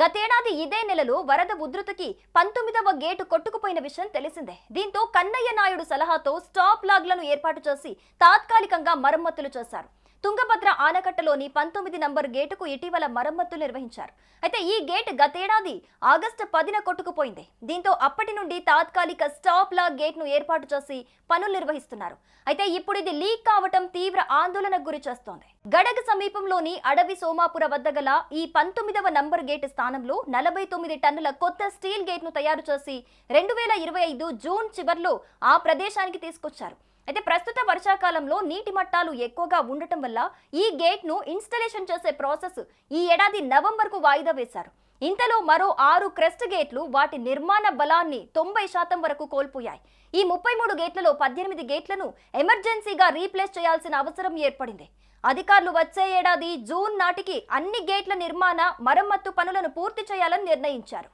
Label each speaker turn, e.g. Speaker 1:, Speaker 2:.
Speaker 1: గతేడాది ఇదే నెలలో వరద ఉధృతికి 19వ గేటు కొట్టుకుపోయిన విషయం తెలిసిందే. దీంతో కన్నయ్య నాయుడు సలహాతో స్టాప్ లాగ్లను ఏర్పాటు చేసి తాత్కాలికంగా మరమ్మతులు చేశారు. తుంగభద్ర ఆనకట్టలోని 19 నంబర్ గేటుకు ఇటీవల మరమ్మతులు నిర్వహించారు. అయితే ఈ గేట్ గతేడాది ఆగస్టు 10న కొట్టుకుపోయింది. దీంతో అప్పటి నుండి తాత్కాలిక స్టాప్ లాగ్ గేట్ను ఏర్పాటు చేసి పనులు నిర్వహిస్తున్నారు. అయితే ఇప్పుడు ఇది లీక్ కావటం తీవ్ర ఆందోళనకు గురి చేస్తోంది. గడగ సమీపంలోని అడవి సోమాపుర వద్ద గల ఈ 19వ నంబర్ గేట్ స్థానంలో 49 టన్నుల కొత్త స్టీల్ గేట్ను తయారు చేసి 2025 జూన్ చివర్లో ఆ ప్రదేశానికి తీసుకొచ్చారు. అయితే ప్రస్తుత వర్షాకాలంలో నీటి మట్టాలు ఎక్కువగా ఉండటం వల్ల ఈ గేట్ను ఇన్స్టలేషన్ చేసే ప్రాసెస్ ఈ ఏడాది నవంబర్కు వాయిదా వేశారు. ఇంతలో మరో 6 క్రెస్ట్ గేట్లు వాటి నిర్మాణ బలాన్ని 90% వరకు కోల్పోయాయి. ఈ 33 గేట్లలో 18 గేట్లను ఎమర్జెన్సీగా రీప్లేస్ చేయాల్సిన అవసరం ఏర్పడింది. అధికారులు వచ్చే ఏడాది జూన్ నాటికి అన్ని గేట్ల నిర్మాణ మరమ్మత్తు పనులను పూర్తి చేయాలని నిర్ణయించారు.